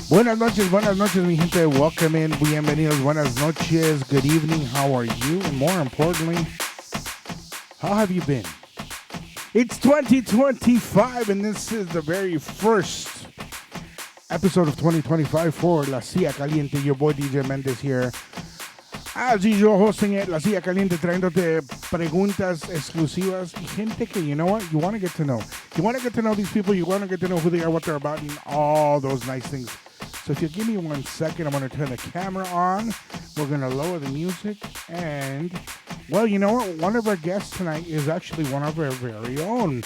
Buenas noches, mi gente. Welcome in. Bienvenidos. Buenas noches. Good evening. How are you? And more importantly, how have you been? It's 2025, and this is the very first episode of 2025 for La Silla Caliente. Your boy DJ Mendez here. As usual, hosting it, La Silla Caliente, trayéndote preguntas exclusivas y gente que, you know what, you want to get to know. You want to get to know these people, you want to get to know who they are, what they're about, and all those nice things. So if you give me 1 second, I'm going to turn the camera on. We're going to lower the music. And, well, you know what? One of our guests tonight is actually one of our very own,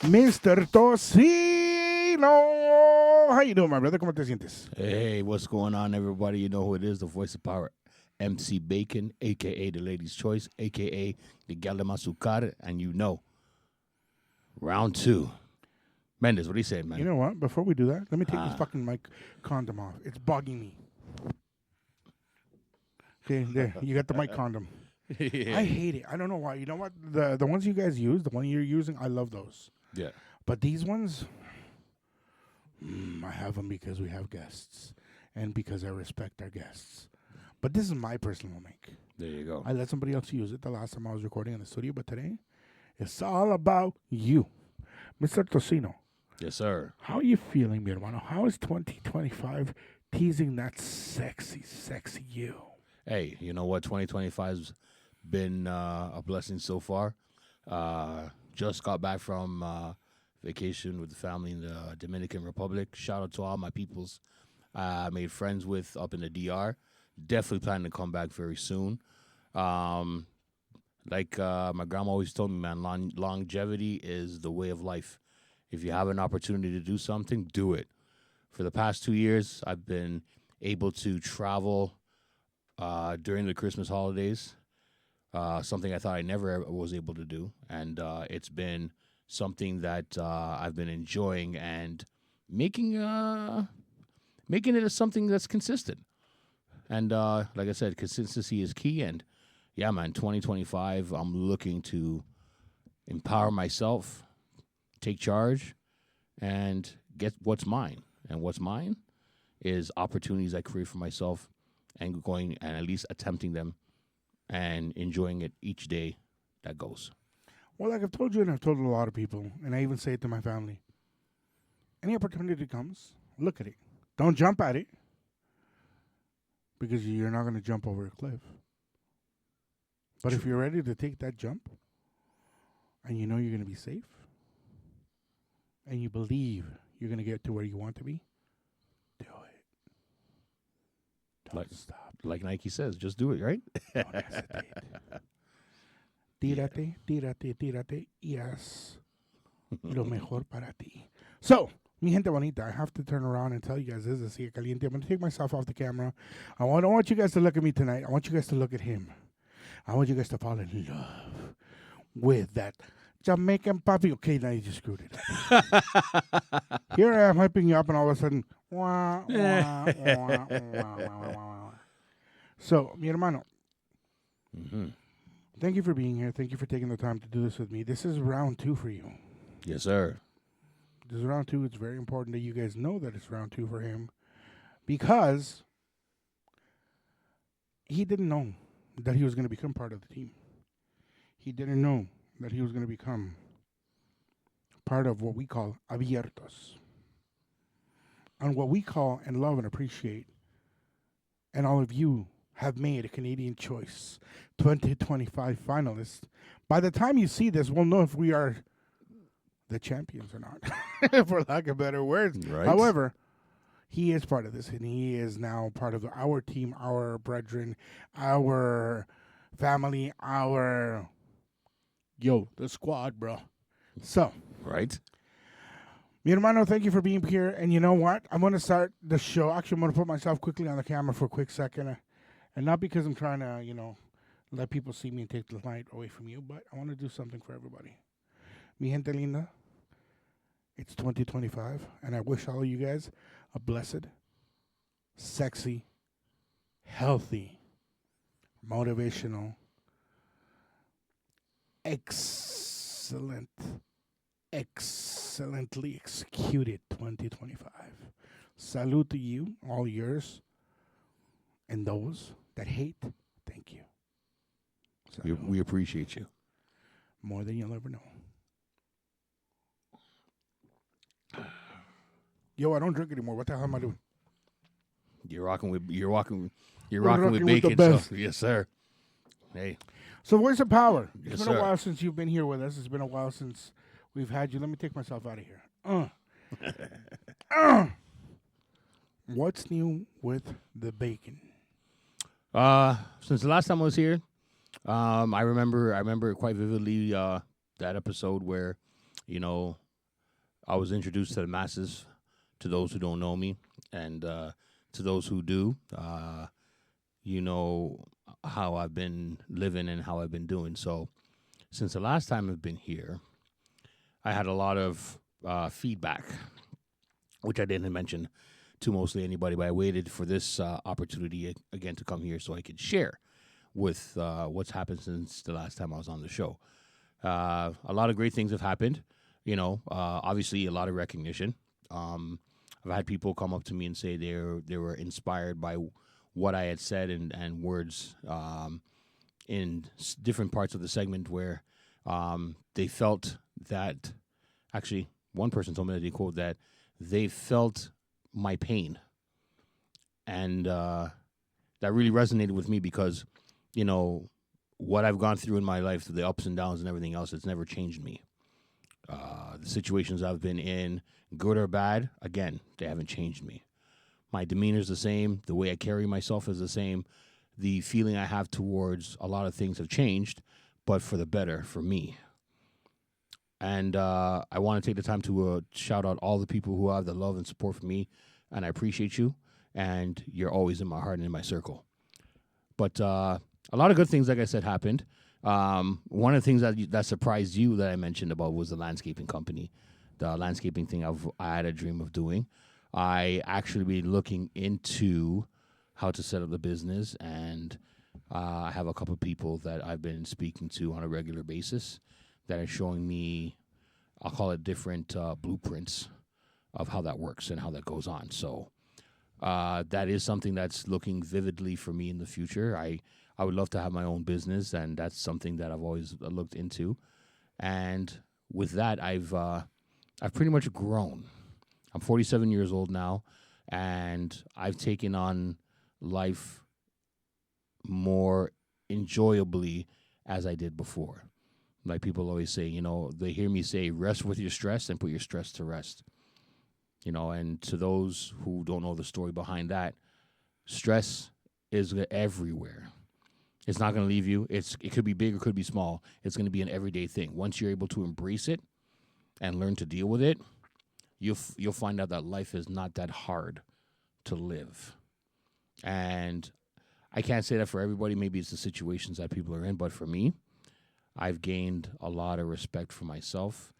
Mr. Tocino. How you doing, my brother? ¿Cómo te sientes? Hey, what's going on, everybody? You know who it is, the voice of power, MC Bacon, a.k.a. the Lady's Choice, a.k.a. the Galema Sucar, and you know, round two. Mendez, what do you say, man? You know what? Before we do that, let me take this fucking mic condom off. It's bugging me. Okay, there. You got the mic condom. Yeah. I hate it. I don't know why. You know what? The ones you guys use, the one you're using, I love those. Yeah. But these ones, I have them because we have guests and because I respect our guests. But this is my personal mic. There you go. I let somebody else use it the last time I was recording in the studio, but today, it's all about you. Mr. Tocino. Yes, sir. How are you feeling, mi hermano? How is 2025 teasing that sexy, sexy you? Hey, you know what? 2025's been a blessing so far. Just got back from vacation with the family in the Dominican Republic. Shout out to all my peoples I made friends with up in the DR. Definitely planning to come back very soon. Like my grandma always told me, man, longevity is the way of life. If you have an opportunity to do something, do it. For the past 2 years, I've been able to travel during the Christmas holidays, something I thought I never was able to do. And it's been something that I've been enjoying and making it as something that's consistent. And like I said, consistency is key. And yeah, man, 2025, I'm looking to empower myself, take charge, and get what's mine. And what's mine is opportunities I create for myself and going and at least attempting them and enjoying it each day that goes. Well, like I've told you and I've told a lot of people, and I even say it to my family, any opportunity comes, look at it. Don't jump at it because you're not going to jump over a cliff. But if you're ready to take that jump and you know you're going to be safe and you believe you're going to get to where you want to be, do it. Don't stop. Like Nike says, just do it, right? Don't hesitate. Tírate, tírate, tírate, y haz lo mejor para ti. So, mi gente bonita, I have to turn around and tell you guys this is Silla Caliente. I'm going to take myself off the camera. I don't want you guys to look at me tonight. I want you guys to look at him. I want you guys to fall in love with that Jamaican puppy. Okay, now you just screwed it up. Here I am hyping you up, and all of a sudden, wah, wah, wah, wah, wah, wah. So, mi hermano, thank you for being here. Thank you for taking the time to do this with me. This is round 2 for you. Yes, sir. This is round 2. It's very important that you guys know that it's round 2 for him because he didn't know that he was going to become part of the team. He didn't know that he was going to become part of what we call Abiertos. And what we call and love and appreciate, and all of you have made a Canadian Choice 2025 finalist. By the time you see this, we'll know if we are the champions or not, for lack of better words. Right. However, he is part of this, and he is now part of our team, our brethren, our family, the squad, bro. So, Right. mi hermano, thank you for being here. And you know what? I'm going to start the show. Actually, I'm going to put myself quickly on the camera for a quick second. And not because I'm trying to, let people see me and take the light away from you, but I want to do something for everybody. Mi gente linda, it's 2025, and I wish all of you guys a blessed, sexy, healthy, motivational, excellently executed 2025. Salute to you, all yours, and those that hate. Thank you. We appreciate you. More than you'll ever know. Yo, I don't drink anymore. What the hell am I doing? You're rocking with rocking with with bacon. the best. So, yes, sir. Hey. So, Voice of Power. It's Yes, been a sir. while since you've been here with us. It's been a while since we've had you. Let me take myself out of here. What's new with the bacon? Since the last time I was here, I remember quite vividly that episode where, I was introduced to the masses, to those who don't know me, and to those who do. You know how I've been living and how I've been doing. So, since the last time I've been here, I had a lot of feedback, which I didn't mention to mostly anybody, but I waited for this opportunity again to come here so I could share with what's happened since the last time I was on the show. A lot of great things have happened. Obviously a lot of recognition. I've had people come up to me and say they were inspired by what I had said and words in different parts of the segment where they felt that. Actually, one person told me that they felt my pain, and that really resonated with me because what I've gone through in my life, the ups and downs and everything else, it's never changed me. The situations I've been in, good or bad, again, they haven't changed me. My demeanor's the same. The way I carry myself is the same. The feeling I have towards a lot of things have changed, but for the better for me. And I want to take the time to shout out all the people who have the love and support for me, and I appreciate you, and you're always in my heart and in my circle. But a lot of good things, like I said, happened. One of the things that surprised you that I mentioned about was the landscaping company. The landscaping thing I had a dream of doing. I actually been looking into how to set up the business, and I have a couple of people that I've been speaking to on a regular basis that are showing me, I'll call it different blueprints of how that works and how that goes on. So that is something that's looking vividly for me in the future. I would love to have my own business, and that's something that I've always looked into. And with that, I've pretty much grown. I'm 47 years old now, and I've taken on life more enjoyably as I did before. Like people always say, they hear me say, rest with your stress and put your stress to rest. And to those who don't know the story behind that, stress is everywhere. It's not going to leave you. It could be big or could be small. It's going to be an everyday thing. Once you're able to embrace it and learn to deal with it, you'll find out that life is not that hard to live. And I can't say that for everybody. Maybe it's the situations that people are in, but for me, I've gained a lot of respect for myself,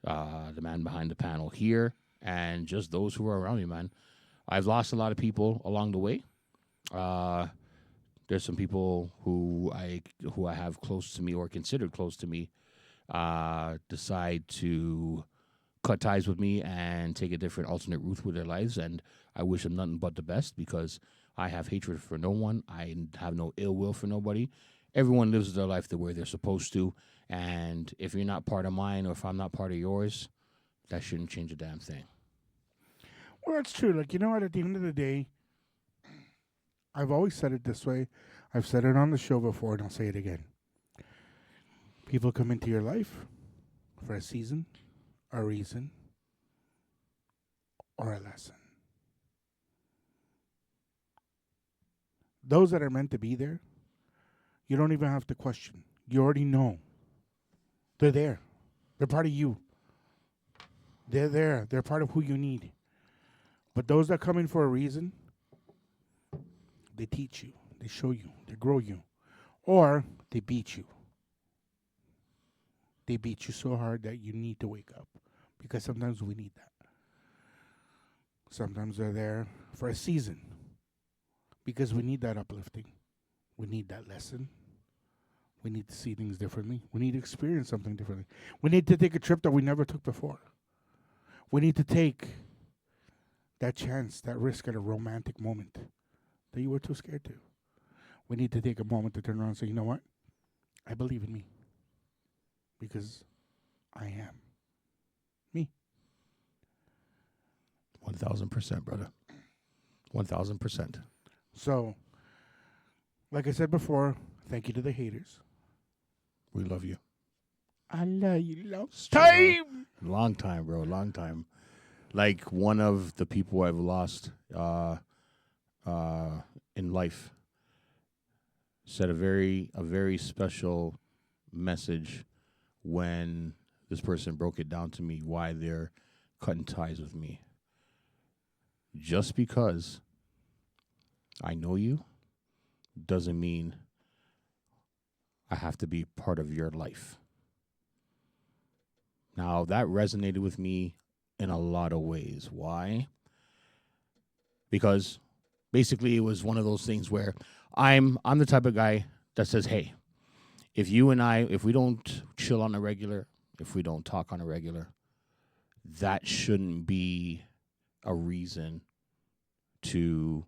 the man behind the panel here, and just those who are around me, man. I've lost a lot of people along the way. There's some people who I have close to me or considered close to me decide to cut ties with me and take a different alternate route with their lives, and I wish them nothing but the best because I have hatred for no one. I have no ill will for nobody. Everyone lives their life the way they're supposed to, and if you're not part of mine or if I'm not part of yours, that shouldn't change a damn thing. Well, that's true. Like, what? At the end of the day, I've always said it this way. I've said it on the show before, and I'll say it again. People come into your life for a season, a reason, or a lesson. Those that are meant to be there, you don't even have to question. You already know. They're there. They're part of you. They're there. They're part of who you need. But those that come in for a reason, they teach you. They show you. They grow you. Or they beat you. They beat you so hard that you need to wake up. Because sometimes we need that. Sometimes they're there for a season. Because we need that uplifting. We need that lesson. We need to see things differently. We need to experience something differently. We need to take a trip that we never took before. We need to take that chance, that risk at a romantic moment that you were too scared to. We need to take a moment to turn around and say, you know what? I believe in me because I am me. 1,000%, brother. 1,000%. So, like I said before, thank you to the haters. We love you. I love you long time. Long time, bro. Long time. Like one of the people I've lost in life said a very special message when this person broke it down to me why they're cutting ties with me. Just because I know you doesn't mean I have to be part of your life. Now, that resonated with me in a lot of ways. Why? Because basically it was one of those things where I'm the type of guy that says, hey, if you and I, if we don't chill on a regular, if we don't talk on a regular, that shouldn't be a reason to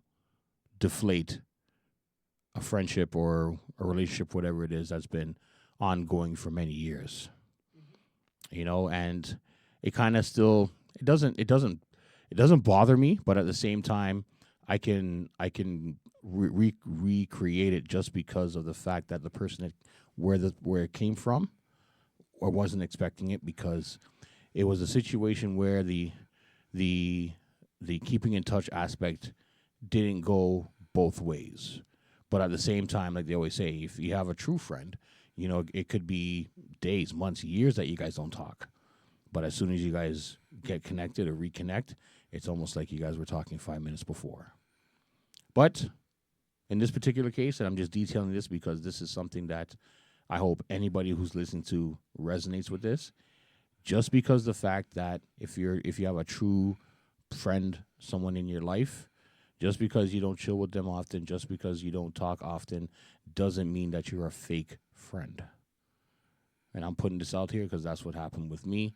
deflate a friendship or a relationship, whatever it is, that's been ongoing for many years. You know, and it kind of still it doesn't bother me, but at the same time, I can recreate it just because of the fact that the person where it came from or wasn't expecting it, because it was a situation where the keeping in touch aspect didn't go both ways. But at the same time, like they always say, if you have a true friend, you know, it could be days, months, years that you guys don't talk. But as soon as you guys get connected or reconnect, it's almost like you guys were talking 5 minutes before. But in this particular case, and I'm just detailing this because this is something that I hope anybody who's listening to resonates with this. Just because the fact that if you have a true friend, someone in your life, just because you don't chill with them often, just because you don't talk often, doesn't mean that you're a fake friend. And I'm putting this out here because that's what happened with me,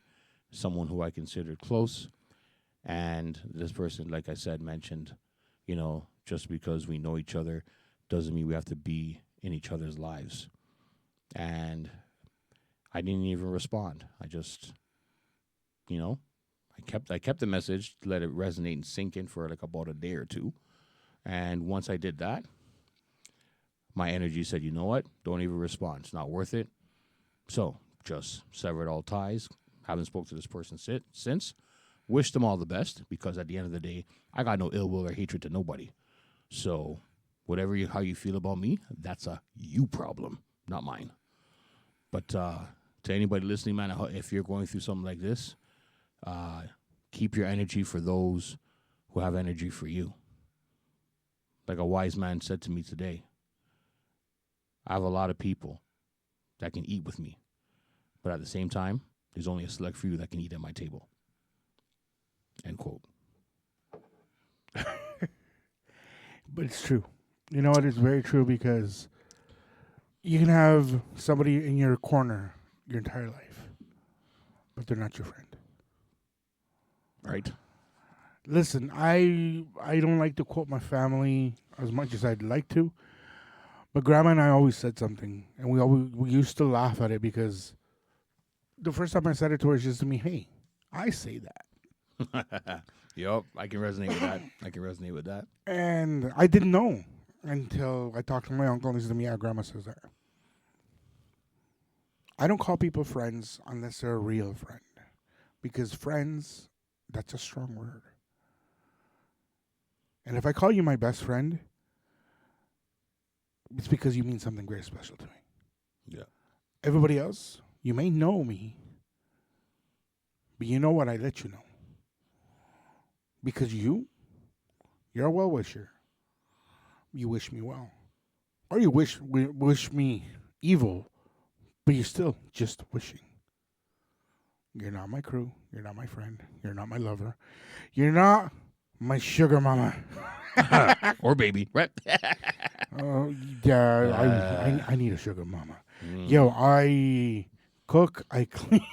someone who I considered close. And this person, like I said, mentioned, you know, just because we know each other doesn't mean we have to be in each other's lives. And I didn't even respond. I just, you know, I kept the message to let it resonate and sink in for like about a day or two. And once I did that, my energy said, you know what? Don't even respond. It's not worth it. So just severed all ties. Haven't spoke to this person since. Wish them all the best, because at the end of the day, I got no ill will or hatred to nobody. So how you feel about me, that's a you problem, not mine. But to anybody listening, man, if you're going through something like this, keep your energy for those who have energy for you. Like a wise man said to me today, I have a lot of people that can eat with me, but at the same time, there's only a select few that can eat at my table. End quote. But it's true. You know what? It's very true, because you can have somebody in your corner your entire life, but they're not your friend. Right. Listen, I don't like to quote my family as much as I'd like to, but Grandma and I always said something, and we used to laugh at it, because the first time I said it to her, she said to me, "Hey, I say that." Yup, I can resonate with that. And I didn't know until I talked to my uncle, and he said to me, "Yeah, Grandma says that." I don't call people friends unless they're a real friend, because friends, that's a strong word. And if I call you my best friend, it's because you mean something very special to me. Yeah. Everybody else, you may know me, but you know what? I let you know. Because you're a well-wisher. You wish me well. Or you wish me evil, but you're still just wishing. You're not my crew. You're not my friend. You're not my lover. You're not my sugar mama. Or baby, right? Yeah, I need a sugar mama. Yo, I cook, I clean.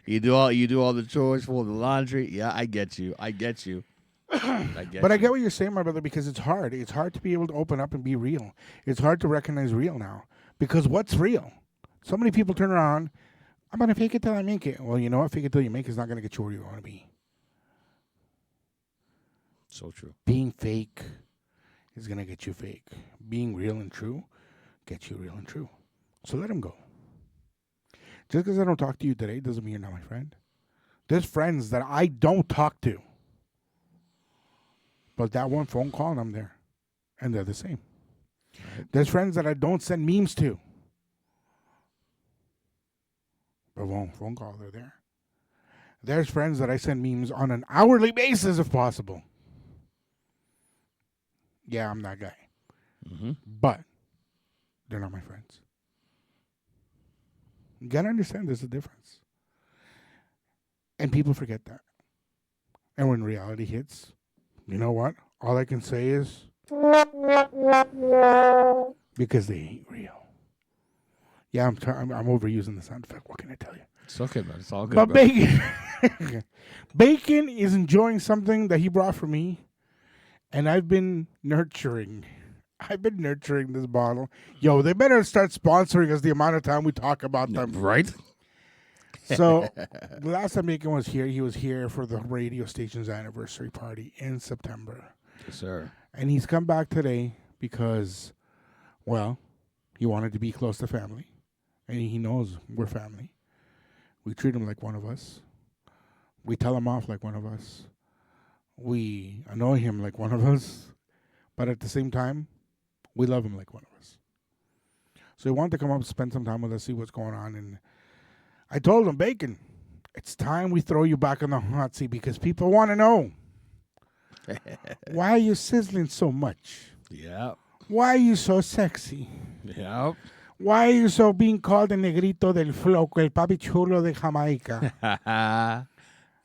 You do all the chores, fold the laundry. Yeah, I get you. I get you. I get But I you. get what you're saying, my brother, because it's hard. It's hard to be able to open up and be real. It's hard to recognize real now. Because what's real? So many people turn around, I'm going to fake it till I make it. Well, you know what? Fake it till you make it is not going to get you where you want to be. So true. Being fake is going to get you fake. Being real and true gets you real and true. So let him go. Just because I don't talk to you today doesn't mean you're not my friend. There's friends that I don't talk to. But that one phone call and I'm there. And they're the same. Right. There's friends that I don't send memes to. But one phone call, they're there. There's friends that I send memes on an hourly basis if possible. Yeah, I'm that guy. Mm-hmm. But they're not my friends. You got to understand there's a difference. And people forget that. And when reality hits, you know what? All I can say is because they ain't real. Yeah, I'm overusing the sound effect. What can I tell you? It's okay, man. It's all good. But bro. Bacon is enjoying something that he brought for me, and I've been nurturing this bottle. Yo, they better start sponsoring us the amount of time we talk about them. Right? So, the last time Bacon was here, he was here for the radio station's anniversary party in September. Yes, sir. And he's come back today because, well, he wanted to be close to family. And he knows we're family. We treat him like one of us. We tell him off like one of us. We annoy him like one of us. But at the same time, we love him like one of us. So he wanted to come up and spend some time with us, see what's going on. And I told him, Bacon, it's time we throw you back on the hot seat because people want to know. Why are you sizzling so much? Yeah. Why are you so sexy? Yeah. Why are you so being called the negrito del floco, el papi chulo de Jamaica?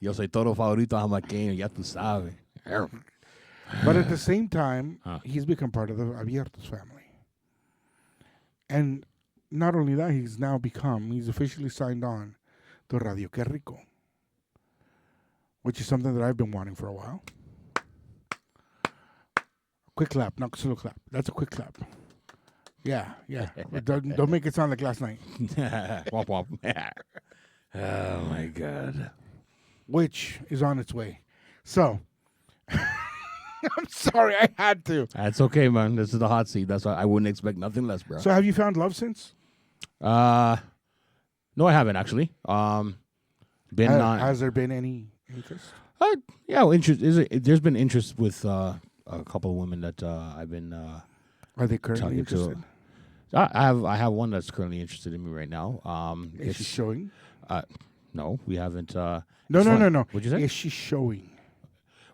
Yo soy toro favorito jamaiqueño, ya tú sabes. But at the same time, he's become part of the Abiertos family. And not only that, he's officially signed on to Radio Que Rico, which is something that I've been wanting for a while. Quick clap, not slow clap. That's a quick clap. Yeah. Don't make it sound like last night. Womp womp. Oh, my God. Which is on its way. So, I'm sorry, I had to. That's okay, man. This is the hot seat. That's why I wouldn't expect nothing less, bro. So, have you found love since? No, I haven't, actually. Has there been any interest? Yeah, interest. There's been interest with a couple of women that I've been Are they currently interested? I have one that's currently interested in me right now. Is she showing? No, we haven't. No. What'd you say? Is she showing?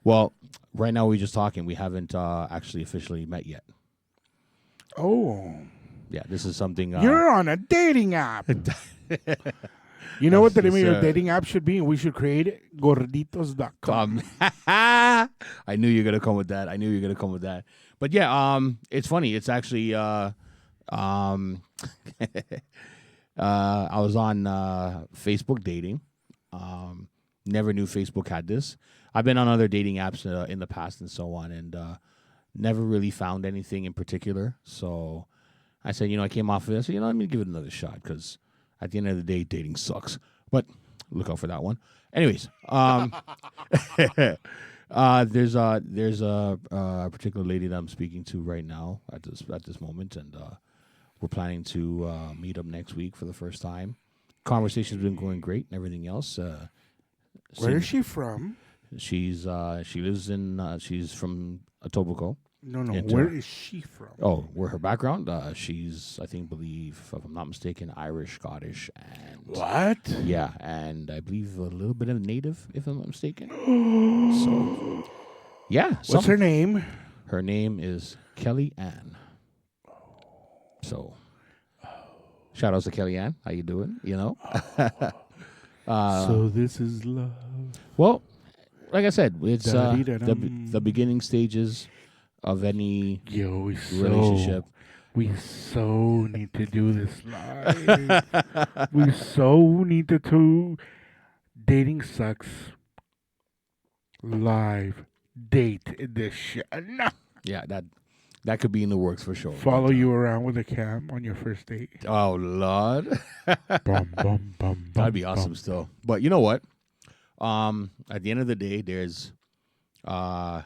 Well, right now we're just talking. We haven't actually officially met yet. Oh. Yeah, this is something. You're on a dating app. You know what the name of your dating app should be? We should create gorditos.com. I knew you were going to come with that. But yeah, it's funny. It's actually I was on Facebook dating. Never knew Facebook had this. I've been on other dating apps in the past and so on, and never really found anything in particular. So I said, I came off of it. I said, let me give it another shot because at the end of the day, dating sucks. But look out for that one. Anyways, there's a particular lady that I'm speaking to right now at this moment, and we're planning to meet up next week for the first time. Conversation's been going great and everything else. Where is she from? She lives in she's from Etobicoke. No. Where is she from? Oh, where her background? She's, I believe, if I'm not mistaken, Irish, Scottish, and what? Yeah, and I believe a little bit of Native, if I'm not mistaken. So, yeah. What's her name? Her name is Kelly Ann. So, shout outs to Kelly Ann. How you doing? So this is love. Well, like I said, it's the beginning stages of any relationship. We so need to do this live. We so need to Dating sucks. Live date edition. Yeah, that could be in the works for sure. Follow But you around with a cam on your first date. oh Lord, Bum bum bum that'd bum be awesome bum. still. But you know what? At the end of the day, there's uh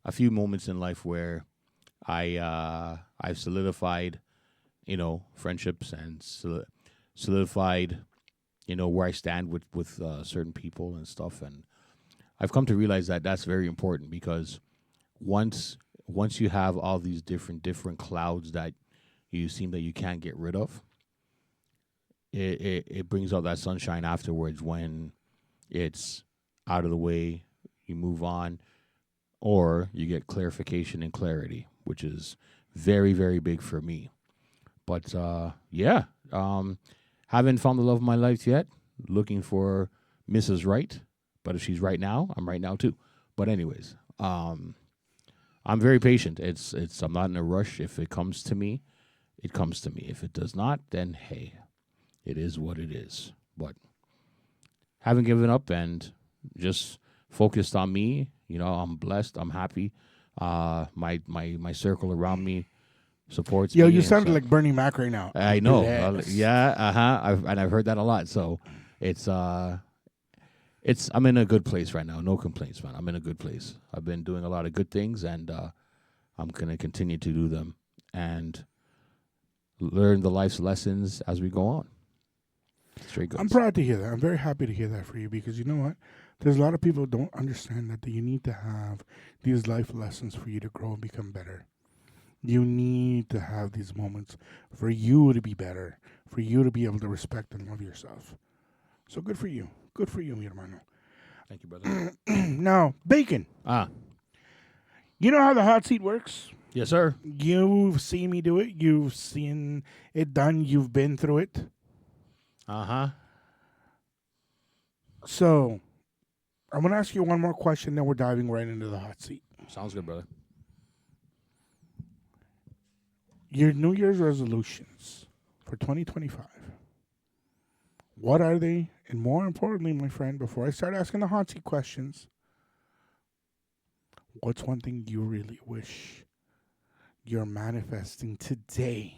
a few moments in life where I've solidified, friendships and solidified, where I stand with certain people and stuff, and I've come to realize that that's very important because once once you have all these different clouds that you seem that you can't get rid of, it brings out that sunshine afterwards when it's out of the way, you move on, or you get clarification and clarity, which is very, very big for me. But yeah, haven't found the love of my life yet. Looking for Mrs. Right, but if she's right now, I'm right now too. But anyways, I'm very patient. It's I'm not in a rush. If it comes to me, it comes to me. If it does not, then hey, it is what it is. But haven't given up and just focused on me. I'm blessed. I'm happy. My circle around me supports Yo, me. you and sounded so- like Bernie Mac right now. I know. Bless. Yeah. I've heard that a lot. So it's I'm in a good place right now. No complaints, man. I'm in a good place. I've been doing a lot of good things, and I'm gonna continue to do them and learn the life's lessons as we go on. Straight goods. I'm proud to hear that. I'm very happy to hear that for you because you know what? There's a lot of people who don't understand that you need to have these life lessons for you to grow and become better. You need to have these moments for you to be better, for you to be able to respect and love yourself. So good for you. Good for you, mi hermano. Thank you, brother. Now, bacon. Ah, You know how the hot seat works? yes, sir. You've seen me do it. You've seen it done. You've been through it. Uh-huh. So, I'm going to ask you one more question, then we're diving right into the hot seat. Sounds good, brother. Your New Year's resolutions for 2025. What are they? And more importantly, my friend, before I start asking the hot seat questions, what's one thing you really wish you're manifesting today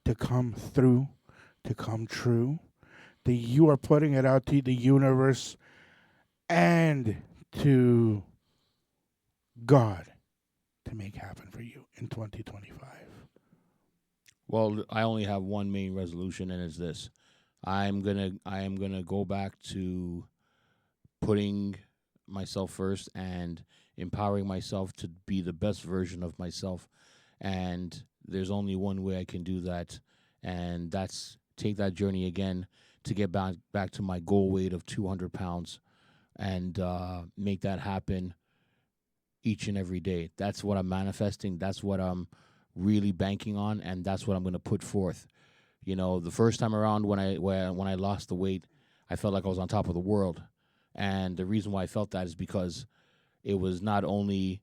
to come through, to come true, that you are putting it out to the universe and to God to make happen for you in 2025? Well, I only have one main resolution, and it's this: I am gonna go back to putting myself first and empowering myself to be the best version of myself. And there's only one way I can do that, and that's take that journey again to get back to my goal weight of 200 pounds and make that happen each and every day. That's what I'm manifesting. That's what I'm really banking on, and that's what I'm going to put forth. The first time around when I lost the weight, I felt like I was on top of the world. And the reason why I felt that is because it was not only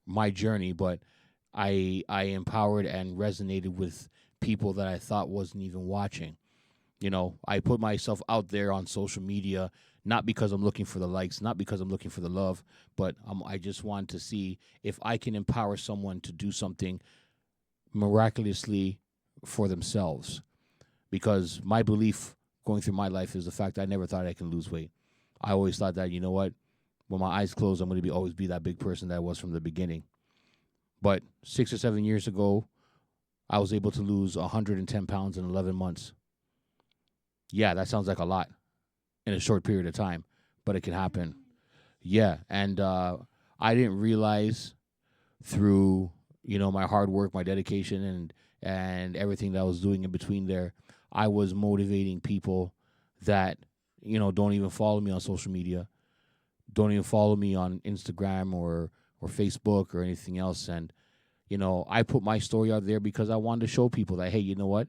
my journey, but I empowered and resonated with people that I thought wasn't even watching. I put myself out there on social media, not because I'm looking for the likes, not because I'm looking for the love, but I just want to see if I can empower someone to do something miraculously for themselves. Because my belief going through my life is the fact that I never thought I can lose weight. I always thought that, you know what, when my eyes close, I'm going to always be that big person that I was from the beginning. But 6 or 7 years ago, I was able to lose 110 pounds in 11 months. Yeah, that sounds like a lot in a short period of time, but it can happen. Yeah, and I didn't realize through, my hard work, my dedication, and everything that I was doing in between there, I was motivating people that, don't even follow me on social media, don't even follow me on Instagram or Facebook or anything else. And, I put my story out there because I wanted to show people that, hey, you know what?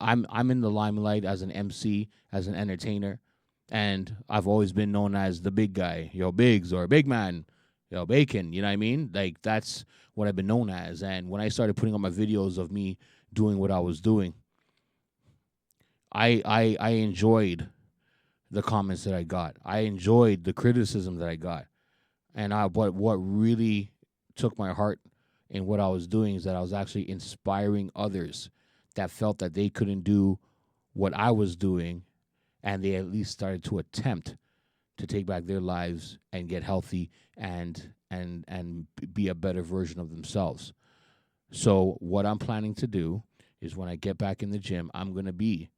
I'm in the limelight as an MC, as an entertainer, and I've always been known as the big guy, Biggs, or big man, Bacon, you know what I mean? Like, that's what I've been known as. And when I started putting up my videos of me doing what I was doing, I enjoyed the comments that I got. I enjoyed the criticism that I got. And what really took my heart in what I was doing is that I was actually inspiring others that felt that they couldn't do what I was doing, and they at least started to attempt to take back their lives and get healthy and be a better version of themselves. So what I'm planning to do is when I get back in the gym, I'm going to be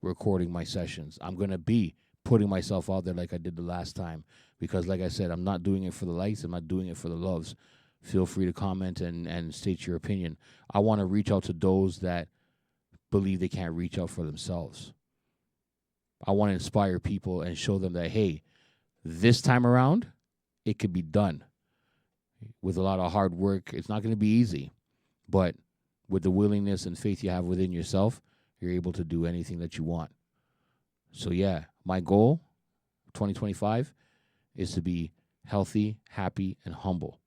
recording my sessions. I'm going to be putting myself out there like I did the last time, because like I said, I'm not doing it for the likes. I'm not doing it for the loves. Feel free to comment and state your opinion. I want to reach out to those that believe they can't reach out for themselves. I want to inspire people and show them that, hey, this time around, it could be done. With a lot of hard work, it's not going to be easy, but with the willingness and faith you have within yourself, you're able to do anything that you want. So yeah, my goal, 2025, is to be healthy, happy, and humble.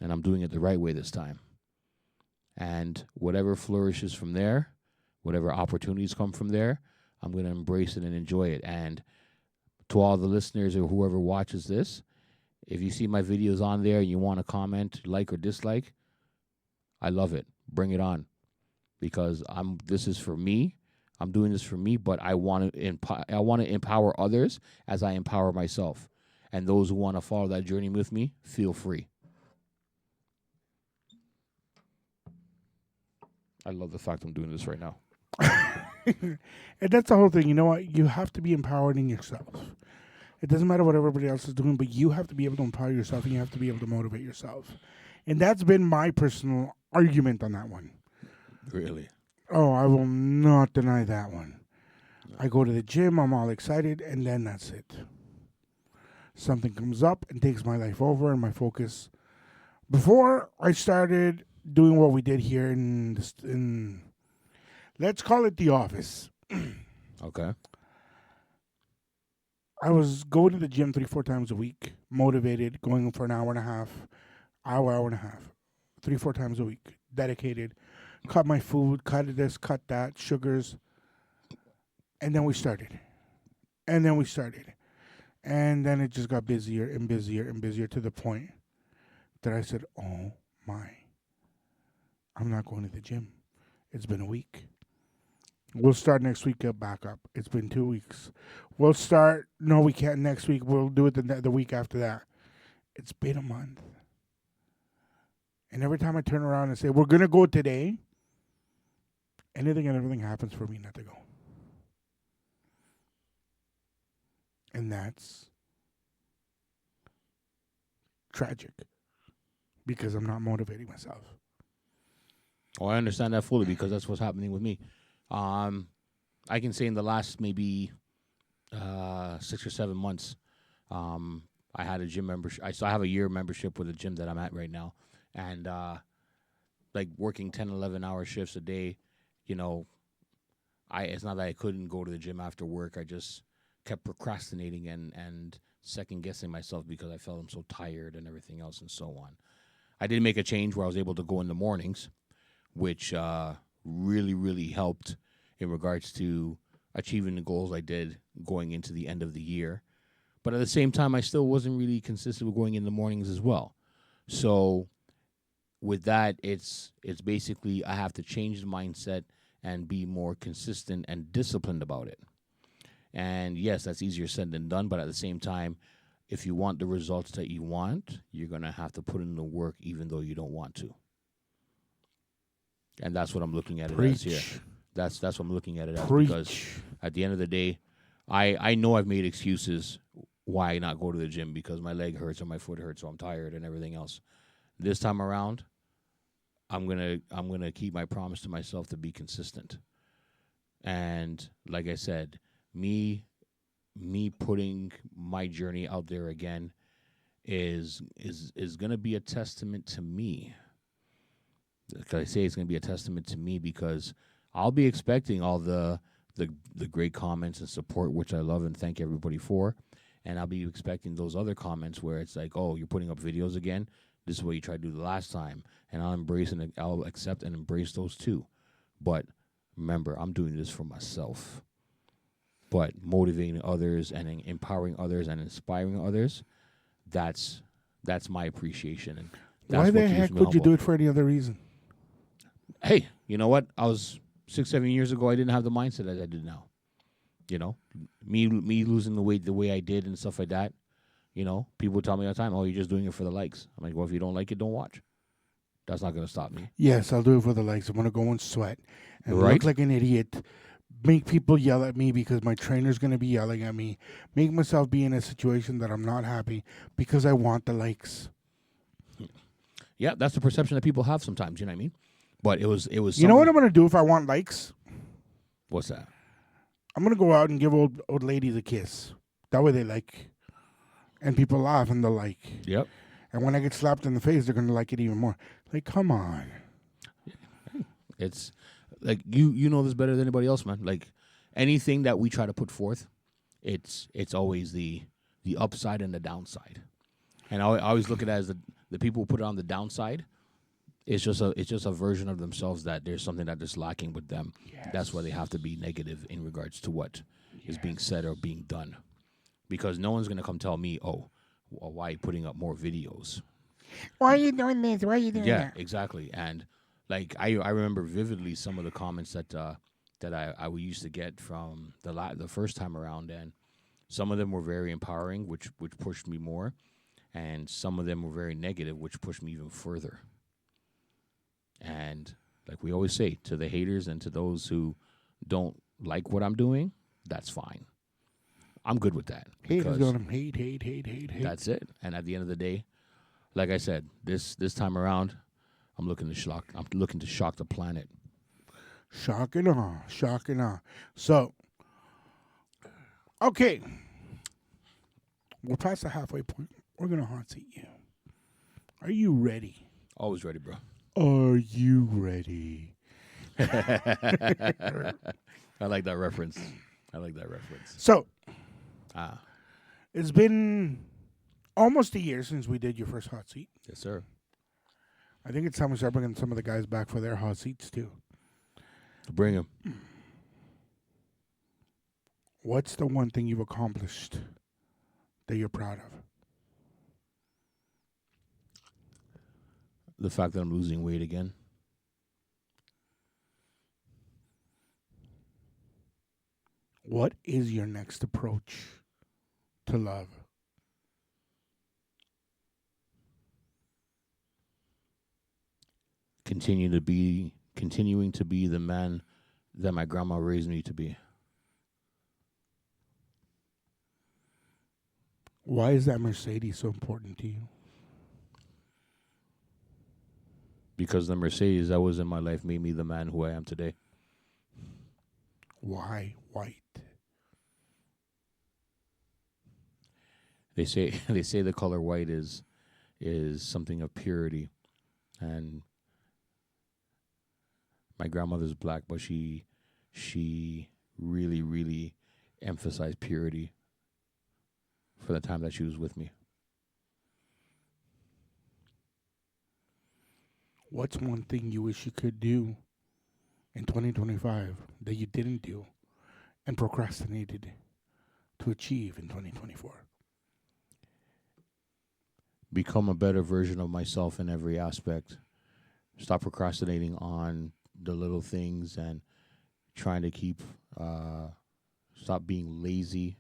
And I'm doing it the right way this time. And whatever flourishes from there, whatever opportunities come from there, I'm going to embrace it and enjoy it. And to all the listeners or whoever watches this, if you see my videos on there and you want to comment, like or dislike, I love it. Bring it on. Because this is for me. I'm doing this for me, but I want to empower others as I empower myself. And those who want to follow that journey with me, feel free. I love the fact I'm doing this right now. And that's the whole thing. You know what? You have to be empowered in yourself. It doesn't matter what everybody else is doing, but you have to be able to empower yourself and you have to be able to motivate yourself. And that's been my personal argument on that one. Really? Oh, I will not deny that one. No. I go to the gym, I'm all excited, and then that's it. Something comes up and takes my life over and my focus. Before I started doing what we did here in let's call it the office. Okay. I was going to the gym 3-4 times a week, motivated, going for an hour and a half, 3-4 times a week, dedicated. Cut my food, cut this, cut that, sugars. And then we started. And then it just got busier and busier and busier to the point that I said, oh my, I'm not going to the gym. It's been a week. We'll start next week back up. It's been 2 weeks. We'll start, no, we can't next week. We'll do it the week after that. It's been a month. And every time I turn around and say, we're going to go today, anything and everything happens for me not to go. And that's tragic because I'm not motivating myself. Oh, I understand that fully because that's what's happening with me. I can say in the last maybe 6 or 7 months, I had a gym membership. I have a year membership with the gym that I'm at right now. And like working 10, 11-hour shifts a day, you know, it's not that I couldn't go to the gym after work. I just kept procrastinating and second-guessing myself because I felt I'm so tired and everything else and so on. I did make a change where I was able to go in the mornings, which really, really helped in regards to achieving the goals I did going into the end of the year. But at the same time, I still wasn't really consistent with going in the mornings as well. So with that, it's basically I have to change the mindset and be more consistent and disciplined about it. And yes, that's easier said than done, but at the same time, if you want the results that you want, you're going to have to put in the work even though you don't want to. And that's what I'm looking at it as here. That's what I'm looking at it as because at the end of the day, I know I've made excuses why not go to the gym because my leg hurts or my foot hurts or I'm tired and everything else. This time around, I'm gonna keep my promise to myself to be consistent. And like I said, me putting my journey out there again is gonna be a testament to me. I say it's gonna be a testament to me because I'll be expecting all the great comments and support, which I love and thank everybody for. And I'll be expecting those other comments where it's like, oh, you're putting up videos again. This is what you tried to do the last time. And I'll accept and embrace those too. But remember, I'm doing this for myself. but motivating others and empowering others and inspiring others, that's my appreciation. And that's Why the what keeps heck me would you humble. do it for any other reason? Hey, you know what? I was 6-7 years ago. I didn't have the mindset that I did now. You know, me losing the weight the way I did and stuff like that. You know, people tell me all the time, "Oh, you're just doing it for the likes." I'm like, well, if you don't like it, don't watch. That's not going to stop me. Yes, I'll do it for the likes. I'm going to go and sweat and Right? look like an idiot, make people yell at me because my trainer's going to be yelling at me, make myself be in a situation that I'm not happy because I want the likes. Yeah, that's the perception that people have sometimes. You know what I mean? But it was. You know what I'm going to do if I want likes? What's that? I'm going to go out and give old ladies a kiss. That way they like, and people laugh and they'll like. Yep. And when I get slapped in the face, they're going to like it even more. Like, come on. It's like you know this better than anybody else, man. Like anything that we try to put forth, it's always the upside and the downside. And I always look at it as the people who put it on the downside. It's just a version of themselves that there's something that is lacking with them. Yes. That's why they have to be negative in regards to what is being said or being done, because no one's gonna come tell me, oh, well, why are you putting up more videos? Why are you doing this? Why are you doing Yeah, that? exactly. And like I remember vividly some of the comments that I used to get from the first time around, and some of them were very empowering, which pushed me more, and some of them were very negative, which pushed me even further. And like we always say, to the haters and to those who don't like what I'm doing, that's fine. I'm good with that. Haters going to hate. That's it. And at the end of the day, like I said, this time around, I'm looking to shock the planet. Shock and awe. So, okay. We're past the halfway point. We're going to hot seat you. Are you ready? Always ready, bro. Are you ready? I like that reference. So, it's been almost a year since we did your first hot seat. Yes, sir. I think it's time we start bringing some of the guys back for their hot seats, too. Bring him. What's the one thing you've accomplished that you're proud of? The fact that I'm losing weight again. What is your next approach to love? Continuing to be the man that my grandma raised me to be. Why is that Mercedes so important to you? Because the Mercedes that was in my life made me the man who I am today. Why white? They say the color white is something of purity, and my grandmother's black, but she really, really emphasized purity for the time that she was with me. What's one thing you wish you could do in 2025 that you didn't do and procrastinated to achieve in 2024? Become a better version of myself in every aspect. Stop procrastinating on the little things and trying to stop being lazy.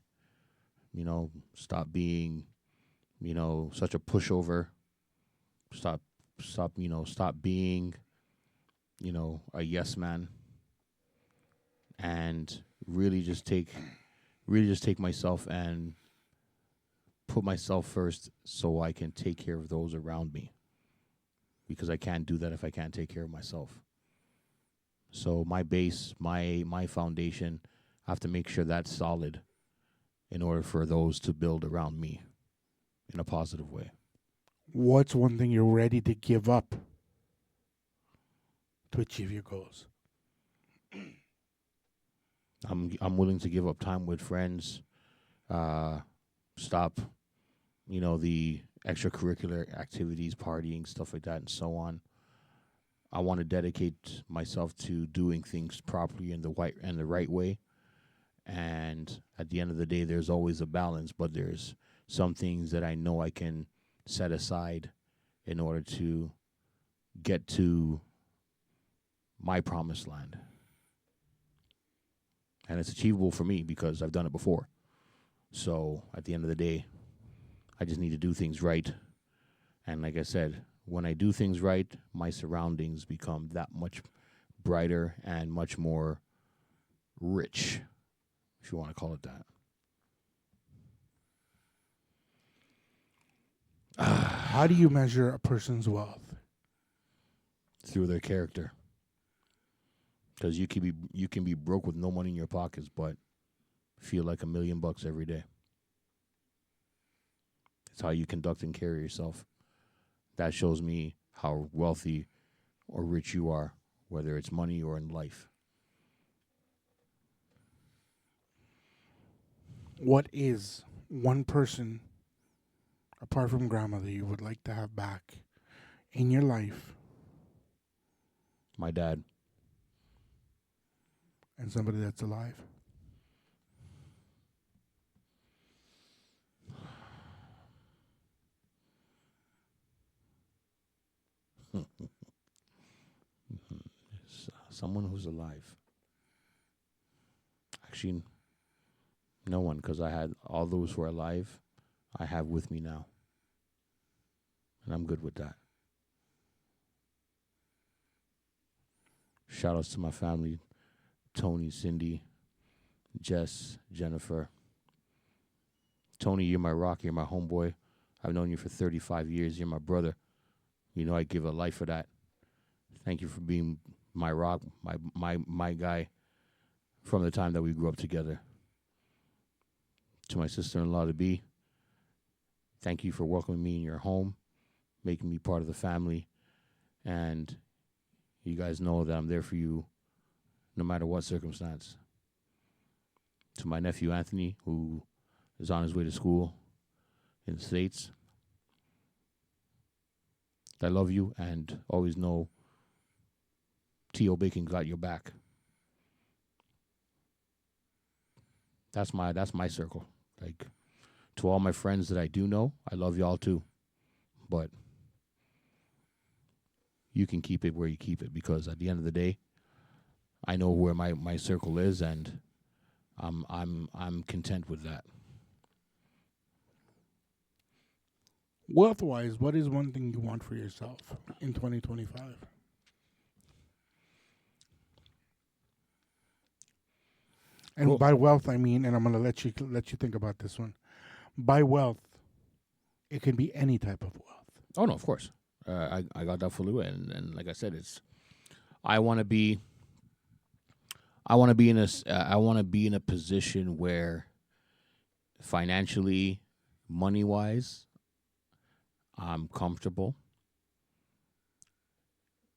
Stop being, such a pushover. Stop being, a yes man. And really just take myself and put myself first so I can take care of those around me. Because I can't do that if I can't take care of myself. So my base, my foundation, I have to make sure that's solid in order for those to build around me in a positive way. What's one thing you're ready to give up to achieve your goals? I'm willing to give up time with friends, stop, the extracurricular activities, partying, stuff like that, and so on. I want to dedicate myself to doing things properly in the right way, And at the end of the day, there's always a balance, but there's some things that I know I can set aside in order to get to my promised land. And it's achievable for me because I've done it before. So at the end of the day, I just need to do things right. And like I said, when I do things right, my surroundings become that much brighter and much more rich, if you want to call it that. How do you measure a person's wealth? Through their character. Because you can be broke with no money in your pockets, but feel like $1 million every day. It's how you conduct and carry yourself. That shows me how wealthy or rich you are, whether it's money or in life. What is one person, apart from grandma, that you would like to have back in your life? My dad. And somebody that's alive? Someone who's alive. Actually, no one, because I had all those who are alive, I have with me now. And I'm good with that. Shout outs to my family, Tony, Cindy, Jess, Jennifer. Tony, you're my rock, you're my homeboy. I've known you for 35 years, you're my brother. You know I give a life for that. Thank you for being my rock, my guy from the time that we grew up together. To my sister-in-law to be, thank you for welcoming me in your home, making me part of the family, and you guys know that I'm there for you no matter what circumstance. To my nephew Anthony, who is on his way to school in the States, I love you and always know T.O. Bacon got your back. That's my circle. Like, to all my friends that I do know, I love y'all too. But you can keep it where you keep it, because at the end of the day, I know where my circle is, and I'm content with that. Wealth-wise, what is one thing you want for yourself in 2025? And Well, by wealth, I mean, and I'm gonna let you think about this one. By wealth, it can be any type of wealth. oh no, of course, I got that fully away, and like I said, it's I want to be in a position where financially, money wise, I'm comfortable.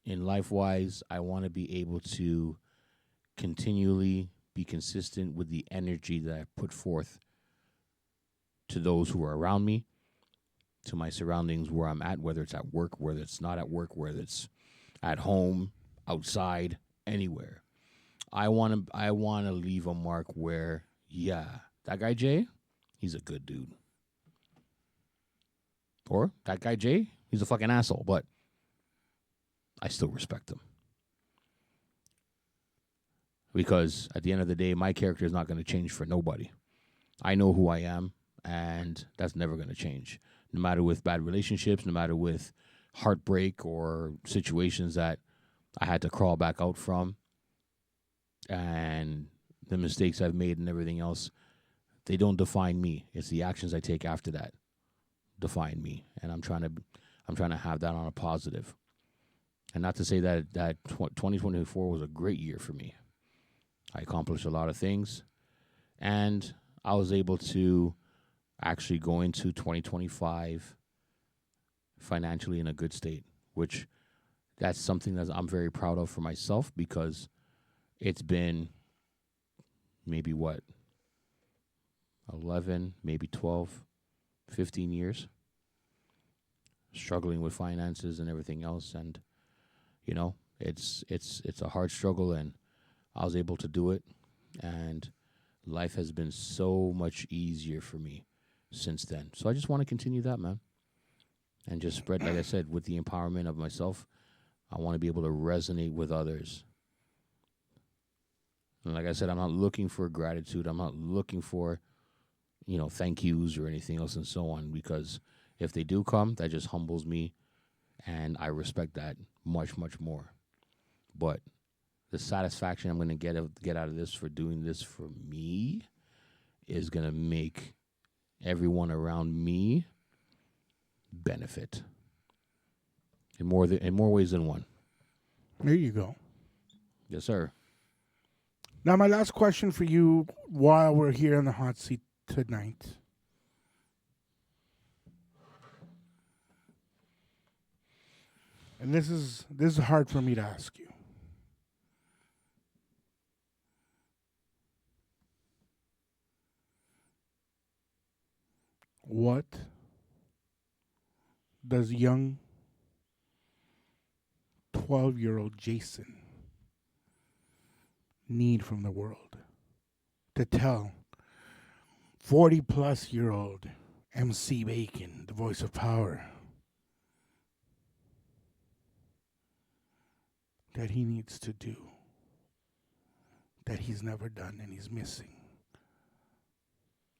In life wise, I want to be able to continually be consistent with the energy that I put forth to those who are around me, to my surroundings where I'm at, whether it's at work, whether it's not at work, whether it's at home, outside, anywhere. I want to leave a mark where, yeah, that guy Jay, he's a good dude. Or that guy Jay, he's a fucking asshole, but I still respect him. Because at the end of the day, my character is not going to change for nobody. I know who I am, and that's never going to change. No matter with bad relationships, no matter with heartbreak or situations that I had to crawl back out from, and the mistakes I've made and everything else, they don't define me. It's the actions I take after that define me, and I'm trying to have that on a positive. And not to say that 2024 was a great year for me. I accomplished a lot of things, and I was able to actually go into 2025 financially in a good state, which that's something that I'm very proud of for myself, because it's been maybe 11, maybe 12, 15 years struggling with finances and everything else, and it's a hard struggle, and I was able to do it. And life has been so much easier for me since then. So I just want to continue that, man. And just spread, like I said, with the empowerment of myself, I want to be able to resonate with others. And like I said, I'm not looking for gratitude. I'm not looking for, thank yous or anything else and so on, because if they do come, that just humbles me, and I respect that much, much more. But the satisfaction I'm going to get out of this for doing this for me is going to make everyone around me benefit in more ways than one. There you go. Yes, sir. Now, my last question for you while we're here on the hot seat tonight. And this is hard for me to ask you. What does young 12-year-old Jason need from the world to tell 40-plus-year-old MC Bacon, the voice of power, that he needs to do, that he's never done and he's missing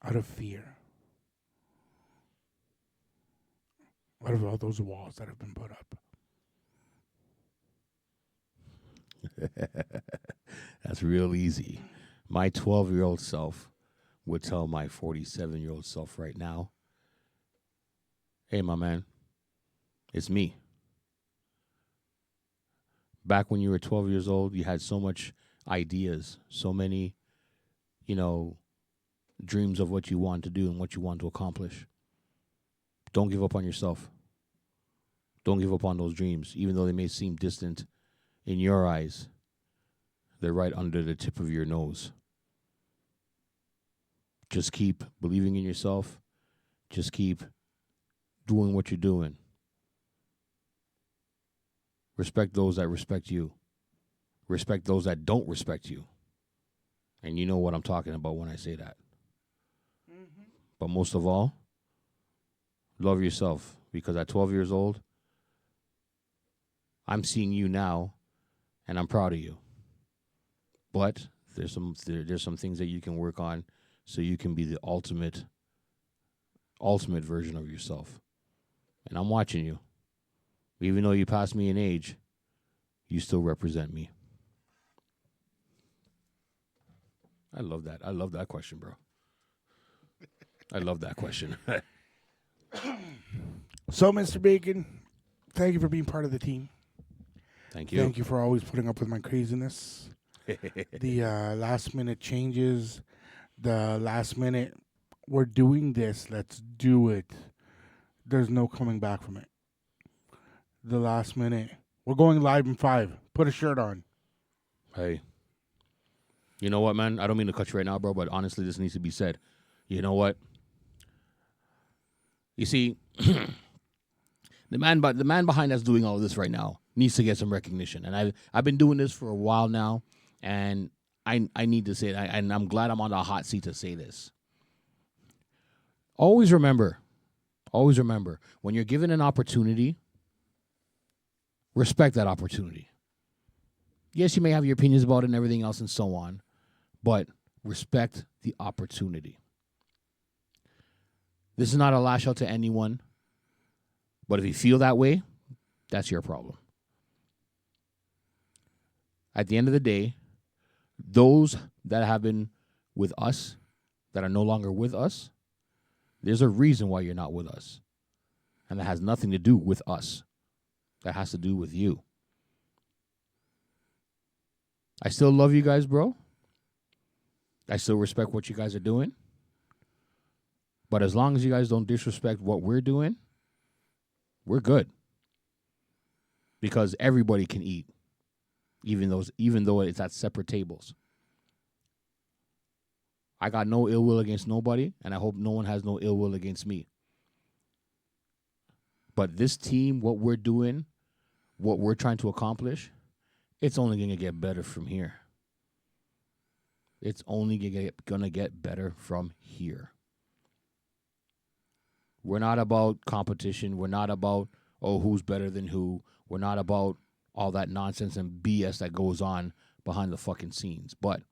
out of fear, out of all those walls that have been put up? That's real easy. My 12-year-old self would tell my 47-year-old self right now, hey, my man, it's me. Back when you were 12 years old, you had so much ideas, so many, dreams of what you want to do and what you want to accomplish. Don't give up on yourself. Don't give up on those dreams, even though they may seem distant in your eyes. They're right under the tip of your nose. Just keep believing in yourself. Just keep doing what you're doing. Respect those that respect you. Respect those that don't respect you. And you know what I'm talking about when I say that. Mm-hmm. But most of all, love yourself. Because at 12 years old, I'm seeing you now, and I'm proud of you. But there's some things that you can work on so you can be the ultimate version of yourself. And I'm watching you. Even though you passed me in age, you still represent me. I love that. I love that question, bro. I love that question. So, Mr. Bacon, thank you for being part of the team. Thank you. Thank you for always putting up with my craziness. The last minute changes, the last minute, we're doing this, let's do it. There's no coming back from it. The last minute, we're going live in 5. Put a shirt on. Hey. You know what, man? I don't mean to cut you right now, bro, but honestly, this needs to be said. You know what? You see, the man behind us doing all of this right now needs to get some recognition. And I've been doing this for a while now, and I need to say it, and I'm glad I'm on the hot seat to say this. Always remember, when you're given an opportunity, respect that opportunity. Yes, you may have your opinions about it and everything else and so on, but respect the opportunity. This is not a lash out to anyone, but if you feel that way, that's your problem. At the end of the day, those that have been with us, that are no longer with us, there's a reason why you're not with us. And that has nothing to do with us. That has to do with you. I still love you guys, bro. I still respect what you guys are doing. But as long as you guys don't disrespect what we're doing, we're good. Because everybody can eat, even though it's at separate tables. I got no ill will against nobody, and I hope no one has no ill will against me. But this team, what we're doing, what we're trying to accomplish, it's only going to get better from here. It's only gonna get better from here. We're not about competition. We're not about, oh, who's better than who. We're not about all that nonsense and BS that goes on behind the fucking scenes. But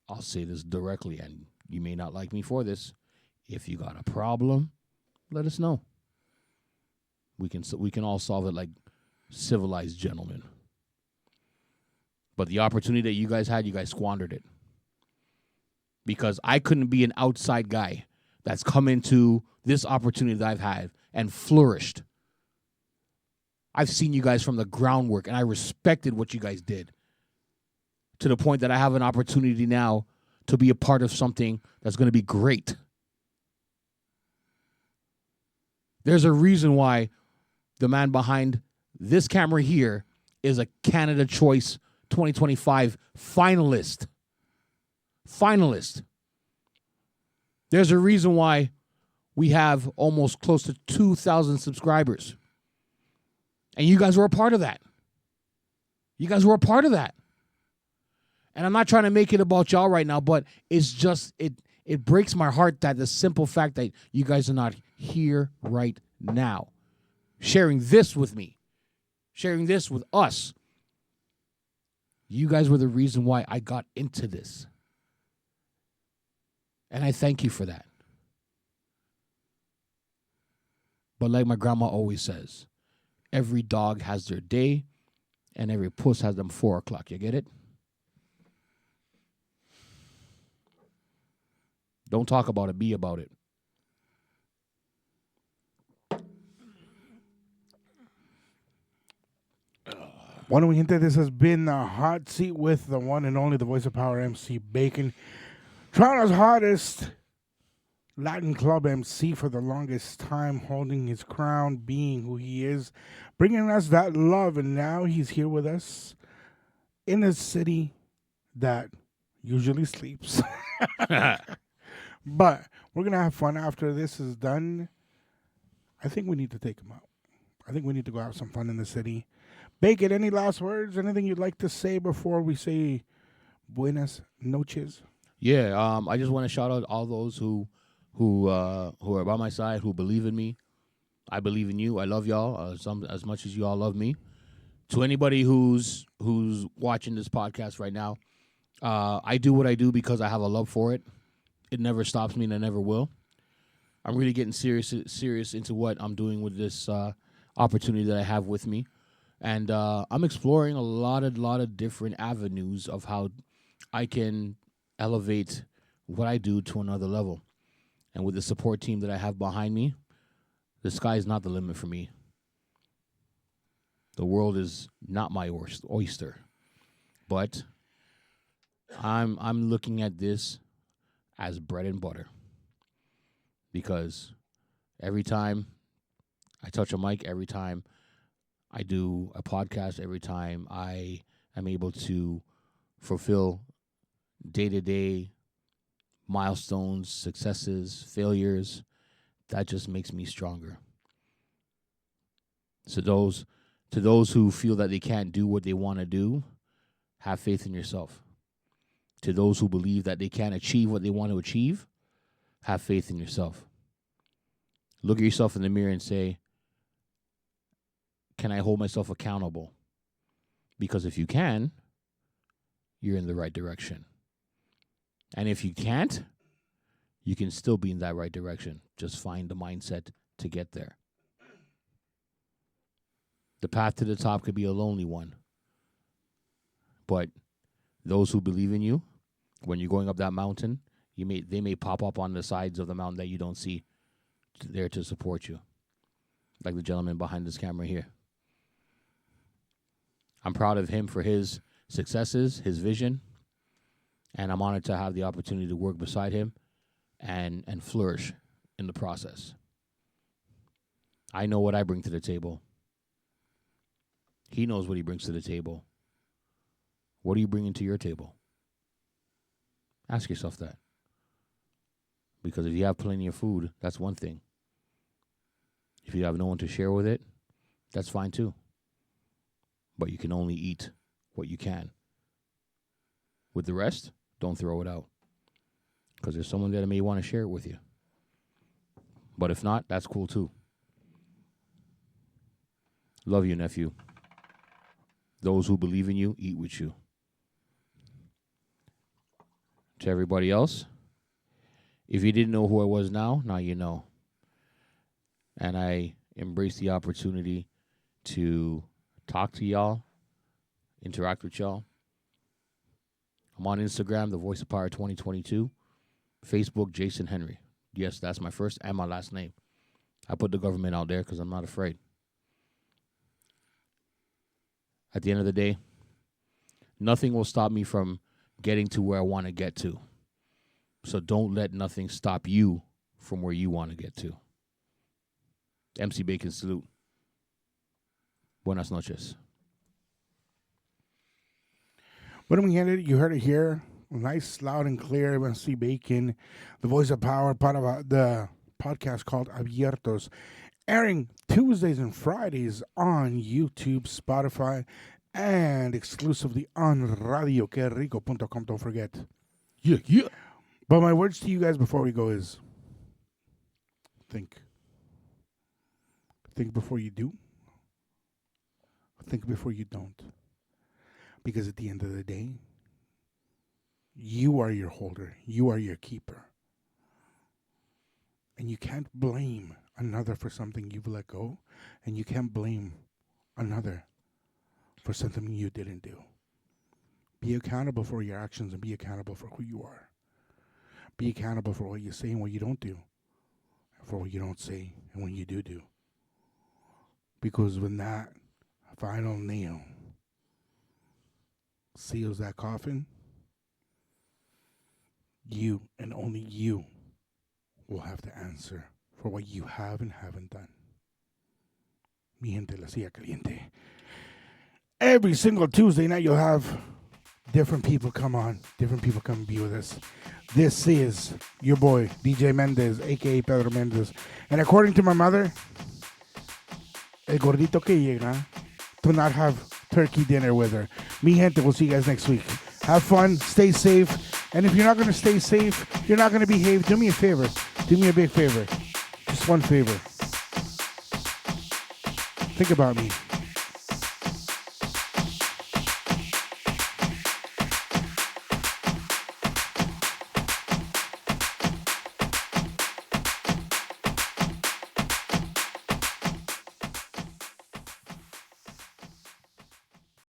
I'll say this directly, and you may not like me for this. If you got a problem, let us know. We can all solve it like civilized gentlemen. But the opportunity that you guys had, you guys squandered it. Because I couldn't be an outside guy that's come into this opportunity that I've had and flourished. I've seen you guys from the groundwork, and I respected what you guys did to the point that I have an opportunity now to be a part of something that's going to be great. There's a reason why the man behind this camera here is a Canada Choice 2025 finalist. There's a reason why we have almost close to 2,000 subscribers. And you guys were a part of that. And I'm not trying to make it about y'all right now, but it's just, it breaks my heart that the simple fact that you guys are not here right now, sharing this with me, sharing this with us. You guys were the reason why I got into this. And I thank you for that. But like my grandma always says, every dog has their day and every puss has them 4 o'clock. You get it? Don't talk about it, be about it. Bueno, mi gente, this has been the Hot Seat with the one and only, the voice of power, MC Bacon. Toronto's hottest Latin club MC for the longest time, holding his crown, being who he is, bringing us that love. And now he's here with us in a city that usually sleeps. But we're going to have fun after this is done. I think we need to take him out. I think we need to go have some fun in the city. Bacon, any last words? Anything you'd like to say before we say buenas noches? Yeah, I just want to shout out all those who are by my side, who believe in me. I believe in you. I love y'all as much as you all love me. To anybody who's watching this podcast right now, I do what I do because I have a love for it. It never stops me, and it never will. I'm really getting serious into what I'm doing with this opportunity that I have with me, and I'm exploring a lot of different avenues of how I can elevate what I do to another level. And with the support team that I have behind me, the sky is not the limit for me. The world is not my oyster, but I'm looking at this as bread and butter, because every time I touch a mic, every time I do a podcast, every time I am able to fulfill day-to-day milestones, successes, failures, that just makes me stronger. So to those who feel that they can't do what they want to do, have faith in yourself. To those who believe that they can't achieve what they want to achieve, have faith in yourself. Look at yourself in the mirror and say, can I hold myself accountable? Because if you can, you're in the right direction. And if you can't, you can still be in that right direction. Just find the mindset to get there. The path to the top could be a lonely one. But those who believe in you, when you're going up that mountain, they may pop up on the sides of the mountain that you don't see, there to support you. Like the gentleman behind this camera here. I'm proud of him for his successes, his vision, and I'm honored to have the opportunity to work beside him and flourish in the process. I know what I bring to the table. He knows what he brings to the table. What are you bringing to your table? Ask yourself that. Because if you have plenty of food, that's one thing. If you have no one to share with it, that's fine too. But you can only eat what you can. With the rest, don't throw it out. Because there's someone there that may want to share it with you. But if not, that's cool too. Love you, nephew. Those who believe in you, eat with you. To everybody else, if you didn't know who I was now you know. And I embrace the opportunity to talk to y'all, interact with y'all. I'm on Instagram, The Voice of Power 2022. Facebook, Jason Henry. Yes, that's my first and my last name. I put the government out there because I'm not afraid. At the end of the day, nothing will stop me from getting to where I want to get to. So don't let nothing stop you from where you want to get to. MC Bacon salute. Buenas noches. Bueno, mi gente, you heard it here. Nice, loud, and clear. MC Bacon, the voice of power, part of the podcast called Abiertos, airing Tuesdays and Fridays on YouTube, Spotify, and exclusively on radioquerico.com. Don't forget. Yeah. But my words to you guys before we go is think. Think before you do. Think before you don't. Because at the end of the day, you are your holder. You are your keeper. And you can't blame another for something you've let go. And you can't blame another for something you didn't do. Be accountable for your actions and be accountable for who you are. Be accountable for what you say and what you don't do. And for what you don't say and what you do. Because when that final nail seals that coffin, you and only you will have to answer for what you have and haven't done. Mi gente, la Silla Caliente. Every single Tuesday night you'll have different people come on. Different people come be with us. This is your boy, DJ Mendez, a.k.a. Pedro Mendez. And according to my mother, el gordito que llega to not have turkey dinner with her. Mi gente, we'll see you guys next week. Have fun, stay safe, and if you're not going to stay safe, you're not going to behave, do me a favor. Do me a big favor. Just one favor. Think about me.